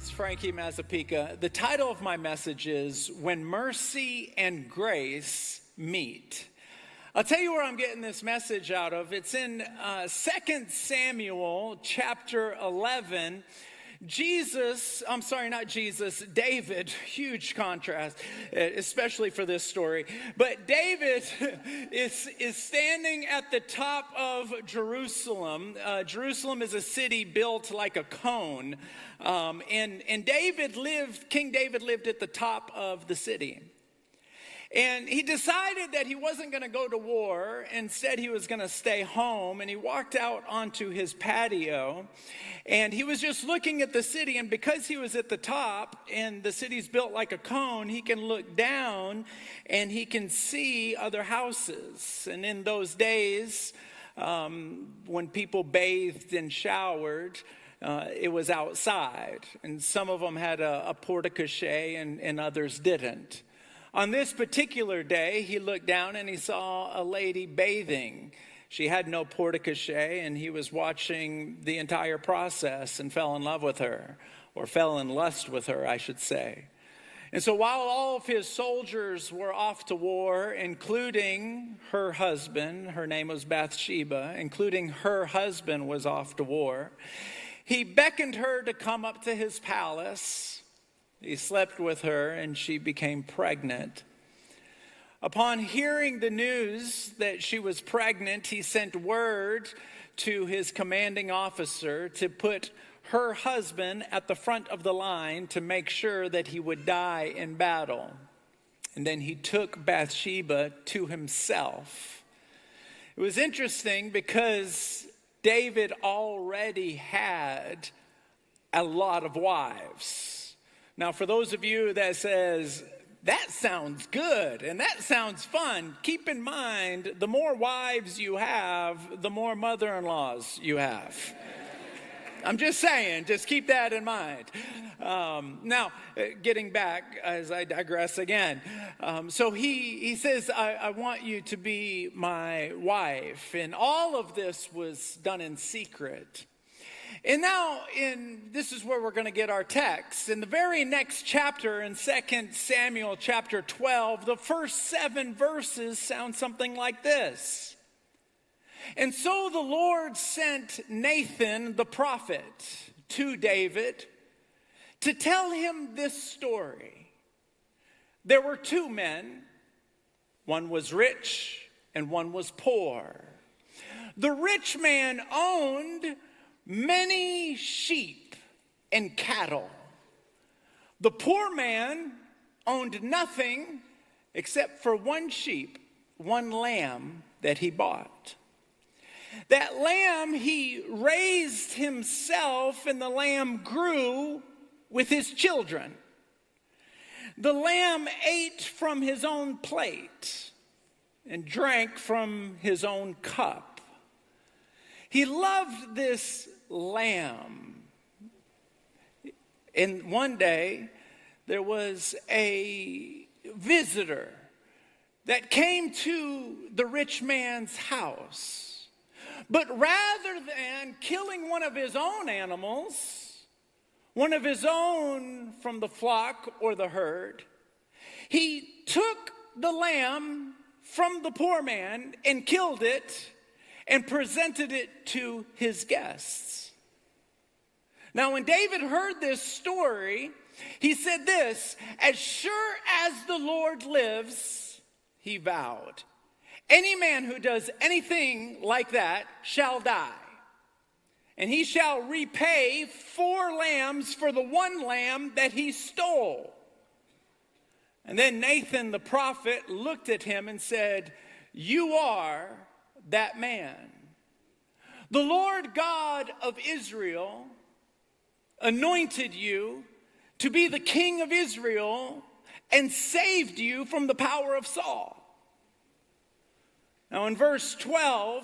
It's Frankie Mazzapica. The title of my message is When Mercy and Grace Meet. I'll tell you where I'm getting this message out of. It's in 2 Samuel chapter 11. David, huge contrast, especially for this story. But David is standing at the top of Jerusalem. Jerusalem is a city built like a cone. And King David lived at the top of the city. And he decided that he wasn't going to go to war. Instead, he was going to stay home. And he walked out onto his patio. And he was just looking at the city. And because he was at the top and the city's built like a cone, he can look down and he can see other houses. And in those days, when people bathed and showered, it was outside. And some of them had a porte-cochere and others didn't. On this particular day, he looked down and he saw a lady bathing. She had no porte-cochere, and he was watching the entire process and fell in love with her, or fell in lust with her, I should say. And so while all of his soldiers were off to war, including her husband, her name was Bathsheba, including her husband was off to war, he beckoned her to come up to his palace. He slept with her, and she became pregnant. Upon hearing the news that she was pregnant, he sent word to his commanding officer to put her husband at the front of the line to make sure that he would die in battle. And then he took Bathsheba to himself. It was interesting because David already had a lot of wives. Now, for those of you that says, that sounds good and that sounds fun, keep in mind, the more wives you have, the more mother-in-laws you have. I'm just saying, just keep that in mind. Now, getting back, as I digress again. So he says, I want you to be my wife. And all of this was done in secret. And now, this is where we're going to get our text. In the very next chapter, in 2 Samuel chapter 12, the first 7 verses sound something like this. And so the Lord sent Nathan the prophet to David to tell him this story. There were 2 men. One was rich and one was poor. The rich man owned many sheep and cattle. The poor man owned nothing except for 1 sheep, 1 lamb that he bought. That lamb he raised himself, and the lamb grew with his children. The lamb ate from his own plate and drank from his own cup. He loved this lamb. And one day, there was a visitor that came to the rich man's house. But rather than killing one of his own animals, one of his own from the flock or the herd, he took the lamb from the poor man and killed it and presented it to his guests. Now, when David heard this story, he said this, as sure as the Lord lives, he vowed, any man who does anything like that shall die. And he shall repay 4 lambs for the 1 lamb that he stole. And then Nathan the prophet looked at him and said, you are that man. The Lord God of Israel anointed you to be the king of Israel and saved you from the power of Saul. Now in verse 12,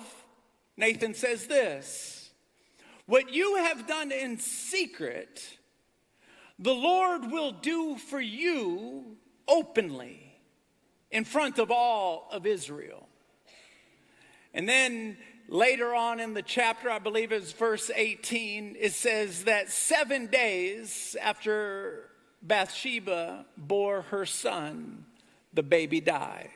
Nathan says this, what you have done in secret, the Lord will do for you openly in front of all of Israel. And then later on in the chapter, I believe it's verse 18, it says that 7 days after Bathsheba bore her son, the baby died.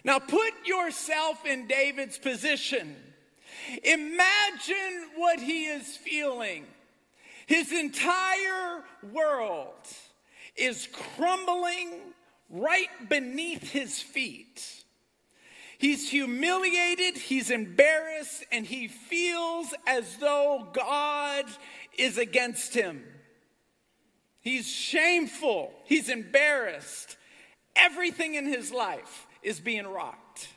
Now put yourself in David's position. Imagine what he is feeling. His entire world is crumbling right beneath his feet. He's humiliated, he's embarrassed, and he feels as though God is against him. He's shameful, he's embarrassed. Everything in his life is being rocked.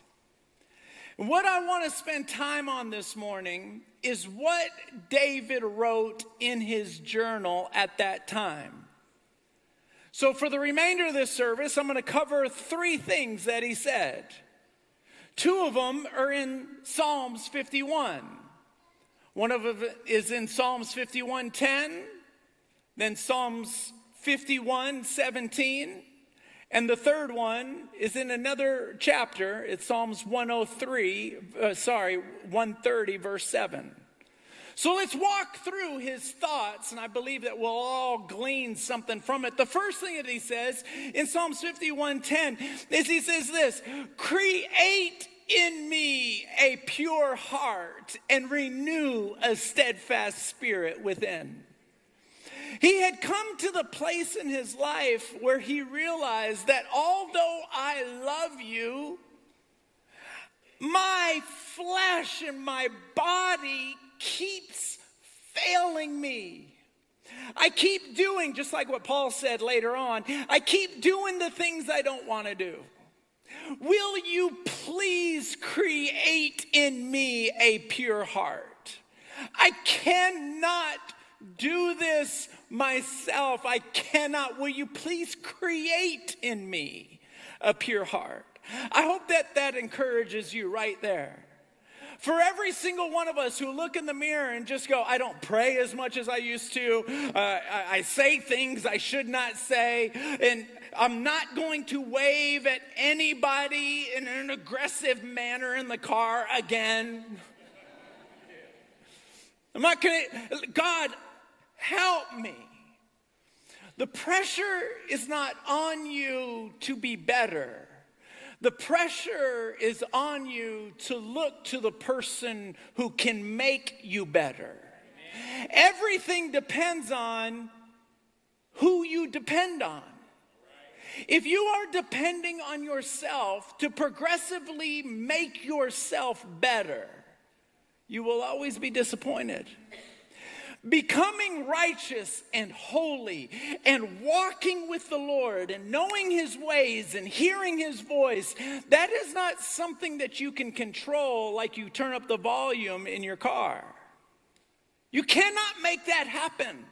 What I want to spend time on this morning is what David wrote in his journal at that time. So for the remainder of this service, I'm going to cover 3 things that he said. 2 of them are in Psalms 51. One of them is in Psalms 51:10, then Psalms 51:17, and the third one is in another chapter. It's Psalms 130, verse 7. So let's walk through his thoughts, and I believe that we'll all glean something from it. The first thing that he says in Psalms 51:10 is he says this: create in me a pure heart and renew a steadfast spirit within. He had come to the place in his life where he realized that although I love you, my flesh and my body keeps failing me. I keep doing, just like what Paul said later on, I keep doing the things I don't want to do. Will you please create in me a pure heart? I cannot do this myself. I cannot. Will you please create in me a pure heart? I hope that encourages you right there. For every single one of us who look in the mirror and just go, I don't pray as much as I used to. I say things I should not say. And I'm not going to wave at anybody in an aggressive manner in the car again. I'm not going to, God, help me. The pressure is not on you to be better. The pressure is on you to look to the person who can make you better. Amen. Everything depends on who you depend on. If you are depending on yourself to progressively make yourself better, you will always be disappointed. Becoming righteous and holy and walking with the Lord and knowing his ways and hearing his voice, that is not something that you can control like you turn up the volume in your car. You cannot make that happen.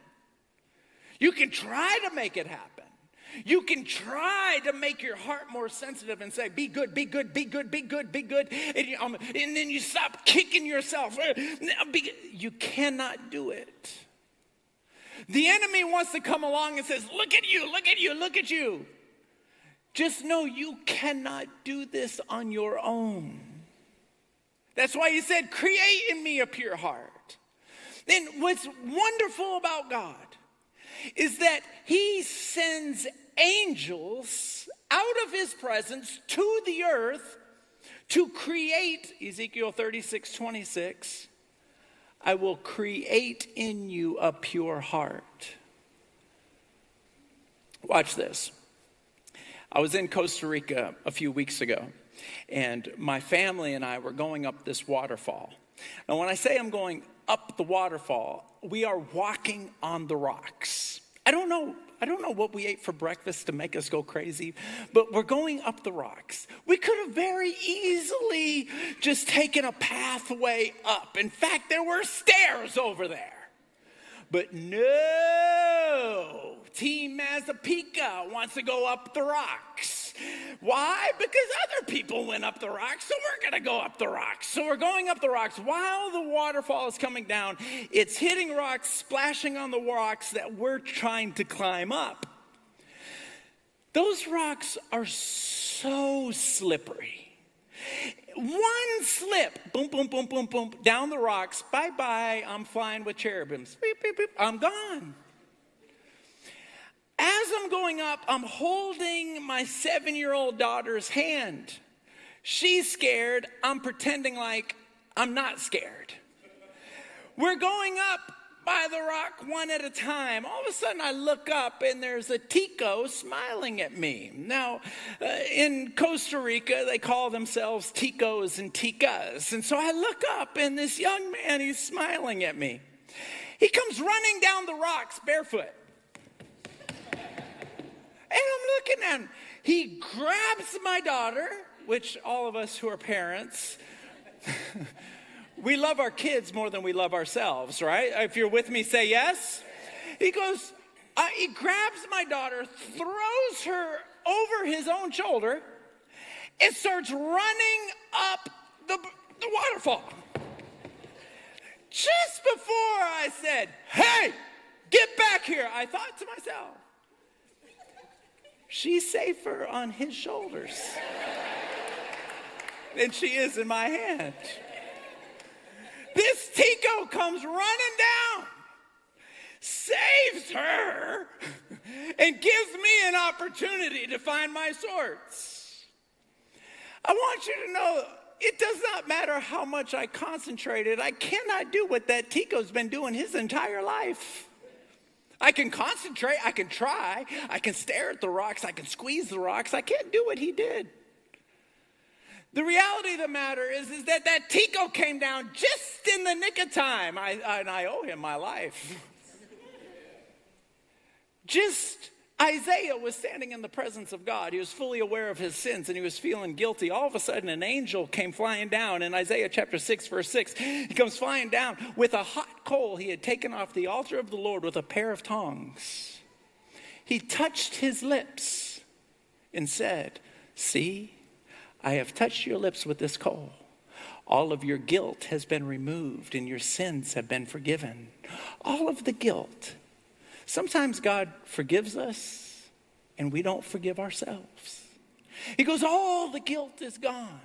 You can try to make it happen. You can try to make your heart more sensitive and say, be good, be good, be good, be good, be good. And then you stop kicking yourself. You cannot do it. The enemy wants to come along and says, look at you, look at you, look at you. Just know you cannot do this on your own. That's why he said, create in me a pure heart. And what's wonderful about God is that he sends angels out of his presence to the earth to create, Ezekiel 36:26, I will create in you a pure heart. Watch this. I was in Costa Rica a few weeks ago, and my family and I were going up this waterfall. Now, when I say I'm going up the waterfall, we are walking on the rocks. I don't know what we ate for breakfast to make us go crazy, but we're going up the rocks. We could have very easily just taken a pathway up. In fact, there were stairs over there. But no, Team Mazzapica wants to go up the rocks. Why? Because other people went up the rocks, so we're going to go up the rocks. So we're going up the rocks. While the waterfall is coming down, it's hitting rocks, splashing on the rocks that we're trying to climb up. Those rocks are so slippery. One slip, boom, boom, boom, boom, boom, down the rocks. Bye-bye, I'm flying with cherubims. Beep, beep, beep, I'm gone. As I'm going up, I'm holding my 7-year-old daughter's hand. She's scared. I'm pretending like I'm not scared. We're going up by the rock one at a time. All of a sudden I look up and there's a Tico smiling at me. Now, in Costa Rica, they call themselves Ticos and Ticas. And so I look up and this young man, he's smiling at me. He comes running down the rocks barefoot. And I'm looking at him. He grabs my daughter, which all of us who are parents, we love our kids more than we love ourselves, right? If you're with me, say yes. He goes, he grabs my daughter, throws her over his own shoulder, and starts running up the waterfall. Just before I said, hey, get back here, I thought to myself, she's safer on his shoulders than she is in my hand. This Tico comes running down, saves her, and gives me an opportunity to find my swords. I want you to know, it does not matter how much I concentrated. I cannot do what that Tico's been doing his entire life. I can concentrate, I can try, I can stare at the rocks, I can squeeze the rocks. I can't do what he did. The reality of the matter is that Tico came down just in the nick of time. And I owe him my life. Just Isaiah was standing in the presence of God. He was fully aware of his sins and he was feeling guilty. All of a sudden, an angel came flying down. In Isaiah chapter 6, verse 6, he comes flying down with a hot coal he had taken off the altar of the Lord with a pair of tongs. He touched his lips and said, see, I have touched your lips with this coal. All of your guilt has been removed and your sins have been forgiven. All of the guilt. Sometimes God forgives us and we don't forgive ourselves. He goes, all the guilt is gone.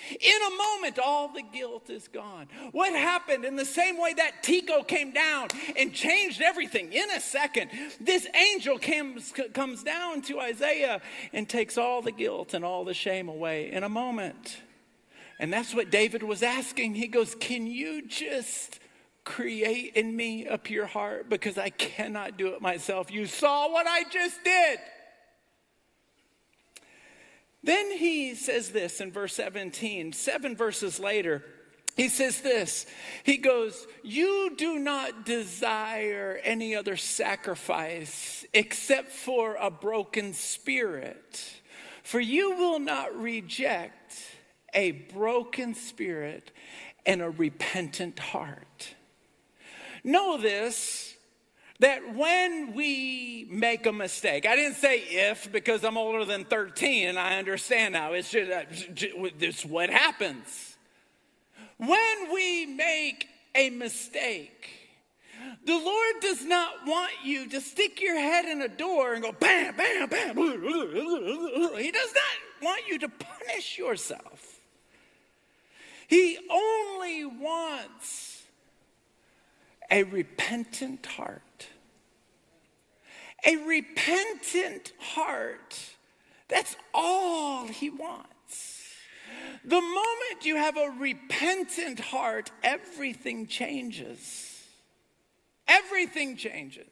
In a moment, all the guilt is gone. What happened? In the same way that Tico came down and changed everything in a second, this angel comes down to Isaiah and takes all the guilt and all the shame away in a moment. And that's what David was asking. He goes, can you just create in me a pure heart? Because I cannot do it myself. You saw what I just did. Then he says this in verse 17, 7 verses later, he says this, he goes, you do not desire any other sacrifice except for a broken spirit, for you will not reject a broken spirit and a repentant heart. Know this, that when we make a mistake, I didn't say if because I'm older than 13 and I understand now. It's just what happens. When we make a mistake, the Lord does not want you to stick your head in a door and go bam, bam, bam. He does not want you to punish yourself. He only wants a repentant heart. A repentant heart. That's all he wants. The moment you have a repentant heart, everything changes. Everything changes.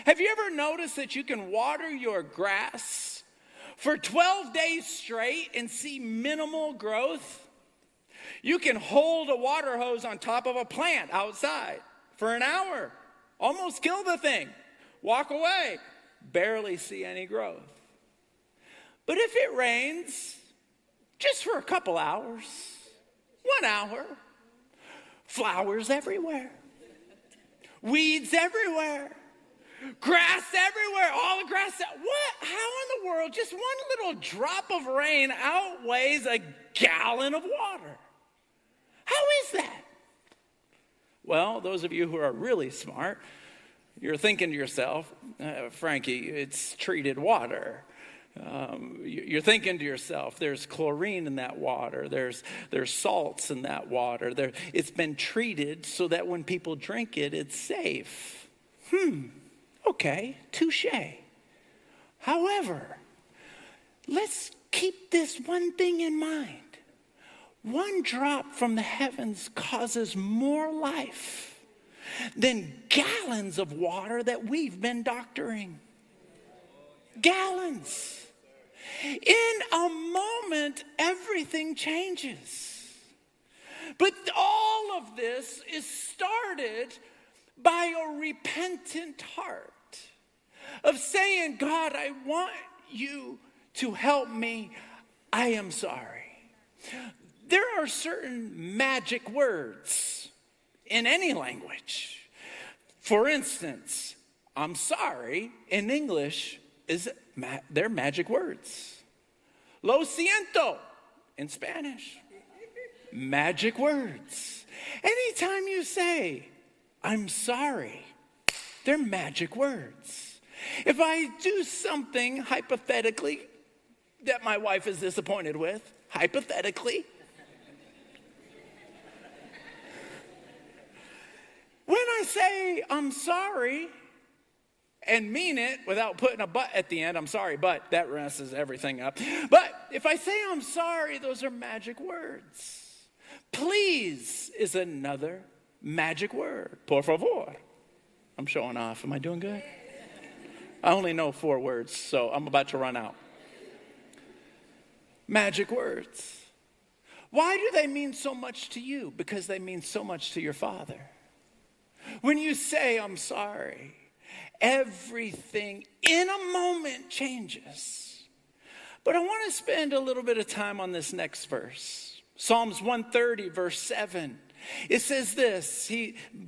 Have you ever noticed that you can water your grass for 12 days straight and see minimal growth? You can hold a water hose on top of a plant outside for an hour, almost kill the thing. Walk away, barely see any growth. But if it rains, just for a couple hours, 1 hour, flowers everywhere, weeds everywhere, grass everywhere, all the grass. What? How in the world just one little drop of rain outweighs a gallon of water? How is that? Well, those of you who are really smart, you're thinking to yourself, Frankie, it's treated water. You're thinking to yourself, there's chlorine in that water. There's salts in that water. It's been treated so that when people drink it, it's safe. Okay, touche. However, let's keep this one thing in mind. One drop from the heavens causes more life than gallons of water that we've been doctoring. Gallons. In a moment, everything changes. But all of this is started by a repentant heart of saying, God, I want you to help me. I am sorry. There are certain magic words in any language. For instance, I'm sorry in English they're magic words. Lo siento in Spanish. Magic words. Anytime you say, I'm sorry, they're magic words. If I do something hypothetically that my wife is disappointed with, hypothetically, when I say I'm sorry and mean it without putting a but at the end, I'm sorry, but that messes everything up. But if I say I'm sorry, those are magic words. Please is another magic word. Por favor. I'm showing off. Am I doing good? I only know 4 words, so I'm about to run out. Magic words. Why do they mean so much to you? Because they mean so much to your Father. When you say, I'm sorry, everything in a moment changes. But I want to spend a little bit of time on this next verse. Psalms 130, verse 7. It says this,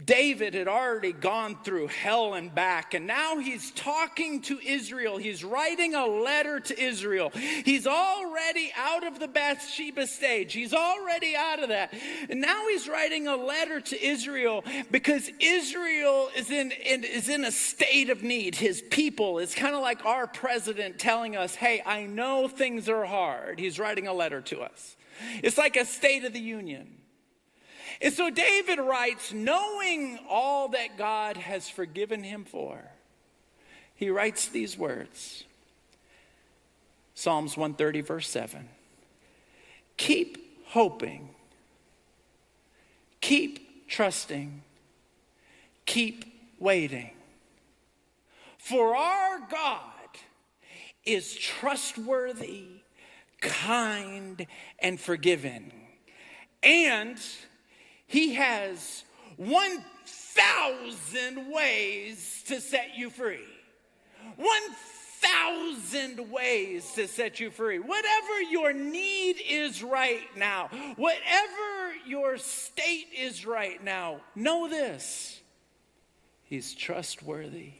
David had already gone through hell and back, and now he's talking to Israel. He's writing a letter to Israel. He's already out of the Bathsheba stage. He's already out of that. And now he's writing a letter to Israel because Israel is in a state of need. His people, it's kind of like our president telling us, hey, I know things are hard. He's writing a letter to us. It's like a State of the Union. And so David writes, knowing all that God has forgiven him for, he writes these words. Psalms 130, verse 7. Keep hoping, keep trusting, keep waiting. For our God is trustworthy, kind, and forgiving. And he has 1,000 ways to set you free. 1,000 ways to set you free. Whatever your need is right now, whatever your state is right now, know this. He's trustworthy.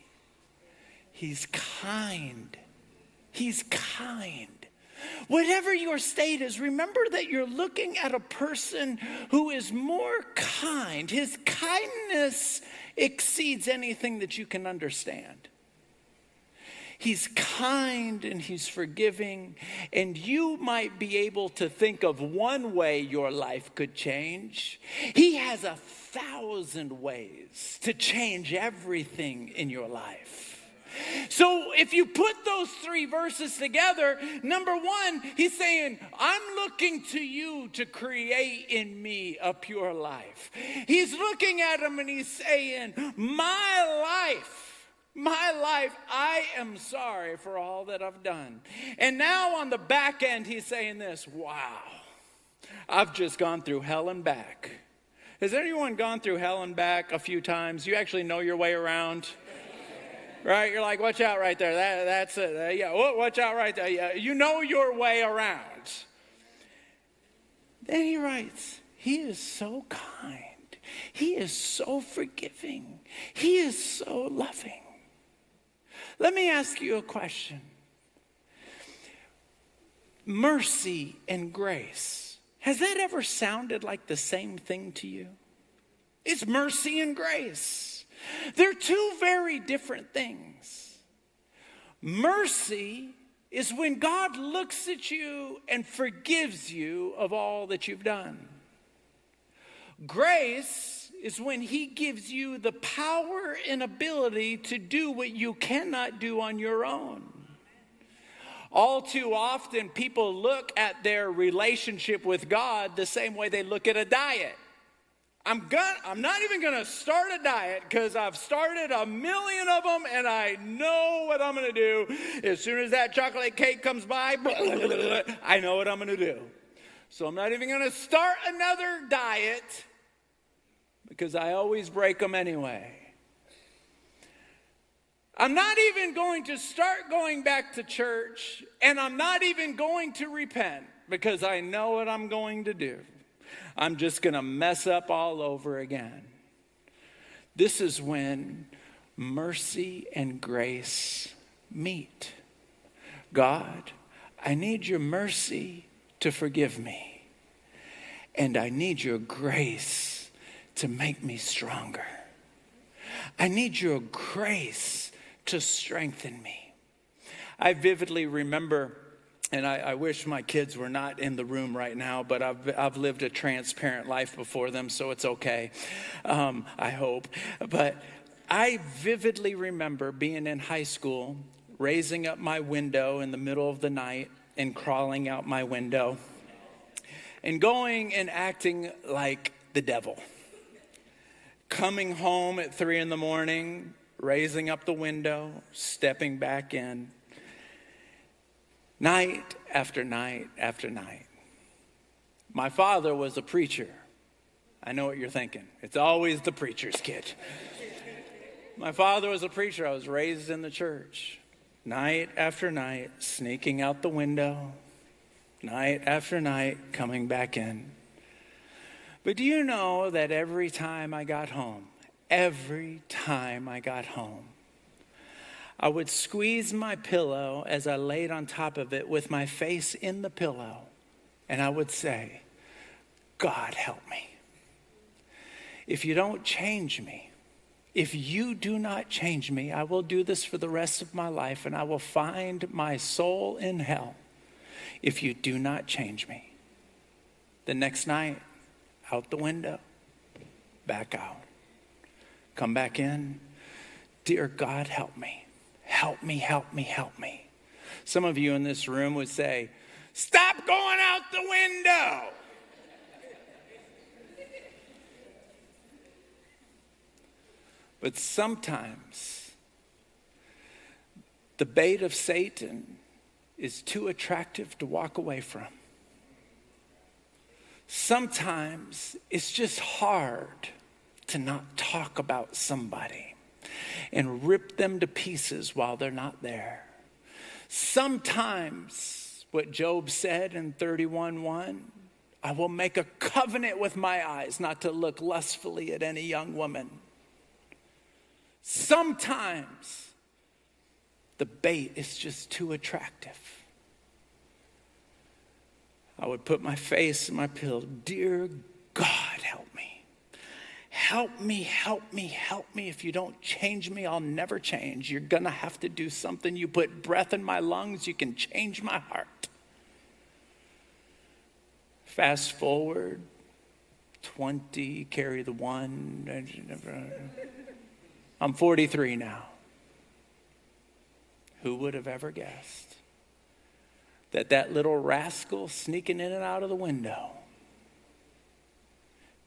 He's kind. He's kind. Whatever your state is, remember that you're looking at a person who is more kind. His kindness exceeds anything that you can understand. He's kind and he's forgiving, and you might be able to think of one way your life could change. He has 1,000 ways to change everything in your life. So if you put those 3 verses together, number 1, he's saying, I'm looking to you to create in me a pure life. He's looking at him and he's saying, my life, I am sorry for all that I've done. And now on the back end, he's saying this, wow, I've just gone through hell and back. Has anyone gone through hell and back a few times? You actually know your way around? Right? You're like, watch out right there. That's it. Yeah, watch out right there. Yeah, you know your way around. Then he writes, he is so kind. He is so forgiving. He is so loving. Let me ask you a question. Mercy and grace. Has that ever sounded like the same thing to you? It's mercy and grace. They're 2 very different things. Mercy is when God looks at you and forgives you of all that you've done. Grace is when he gives you the power and ability to do what you cannot do on your own. All too often, people look at their relationship with God the same way they look at a diet. I'm not even going to start a diet because I've started 1,000,000 of them and I know what I'm going to do. As soon as that chocolate cake comes by, I know what I'm going to do. So I'm not even going to start another diet because I always break them anyway. I'm not even going to start going back to church, and I'm not even going to repent because I know what I'm going to do. I'm just going to mess up all over again. This is when mercy and grace meet. God, I need your mercy to forgive me, and I need your grace to make me stronger. I need your grace to strengthen me. I vividly remember, and I wish my kids were not in the room right now, but I've lived a transparent life before them, so it's okay, I hope. But I vividly remember being in high school, raising up my window in the middle of the night and crawling out my window and going and acting like the devil. Coming home at 3 a.m, raising up the window, stepping back in, night after night after night. My father was a preacher. I know what you're thinking. It's always the preacher's kid. My father was a preacher. I was raised in the church. Night after night, sneaking out the window. Night after night, coming back in. But do you know that every time I got home, I would squeeze my pillow as I laid on top of it with my face in the pillow, and I would say, God, help me. If you don't change me, if you do not change me, I will do this for the rest of my life, and I will find my soul in hell if you do not change me. The next night, out the window, back out. Come back in. Dear God, help me. Help me, help me, help me. Some of you in this room would say, stop going out the window. But sometimes the bait of Satan is too attractive to walk away from. Sometimes it's just hard to not talk about somebody and rip them to pieces while they're not there. Sometimes what Job said in 31:1, I will make a covenant with my eyes not to look lustfully at any young woman. Sometimes the bait is just too attractive. I would put my face in my pillow. Dear God, help me. Help me, help me, help me. If you don't change me, I'll never change. You're going to have to do something. You put breath in my lungs, you can change my heart. Fast forward, 20, carry the 1. I'm 43 now. Who would have ever guessed that little rascal sneaking in and out of the window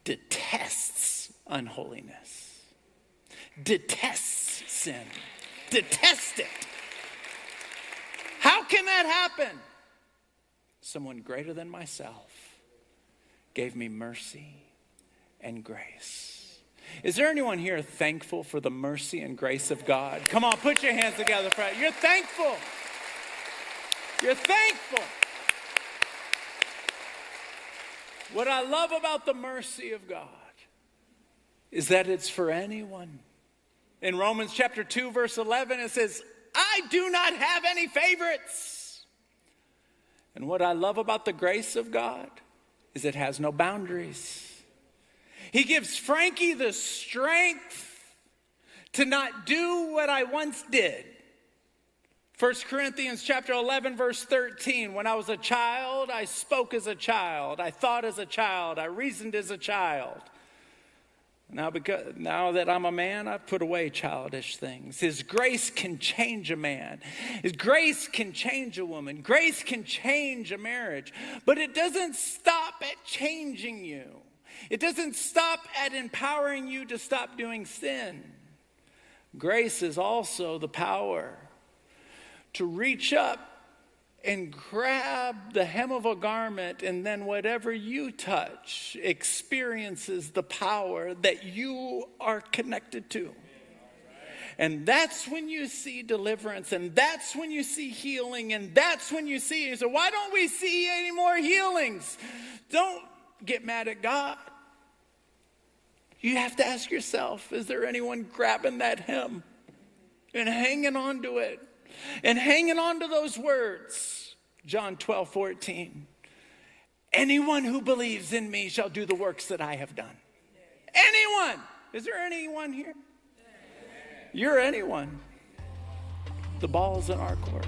detests unholiness, detests sin, detests it. How can that happen? Someone greater than myself gave me mercy and grace. Is there anyone here thankful for the mercy and grace of God? Come on, put your hands together for it. You're thankful. You're thankful. What I love about the mercy of God is that it's for anyone. In Romans chapter 2, verse 11, it says, I do not have any favorites. And what I love about the grace of God is it has no boundaries. He gives Frankie the strength to not do what I once did. 1 Corinthians chapter 11, verse 13. When I was a child, I spoke as a child. I thought as a child. I reasoned as a child. Now that I'm a man, I've put away childish things. His grace can change a man. His grace can change a woman. Grace can change a marriage. But it doesn't stop at changing you. It doesn't stop at empowering you to stop doing sin. Grace is also the power to reach up and grab the hem of a garment, and then whatever you touch experiences the power that you are connected to. And that's when you see deliverance, and that's when you see healing, and that's when you see, so why don't we see any more healings? Don't get mad at God. You have to ask yourself, is there anyone grabbing that hem and hanging on to it? And hanging on to those words, John 12:14. Anyone who believes in me shall do the works that I have done. Anyone. Is there anyone here? You're anyone. The ball's in our court.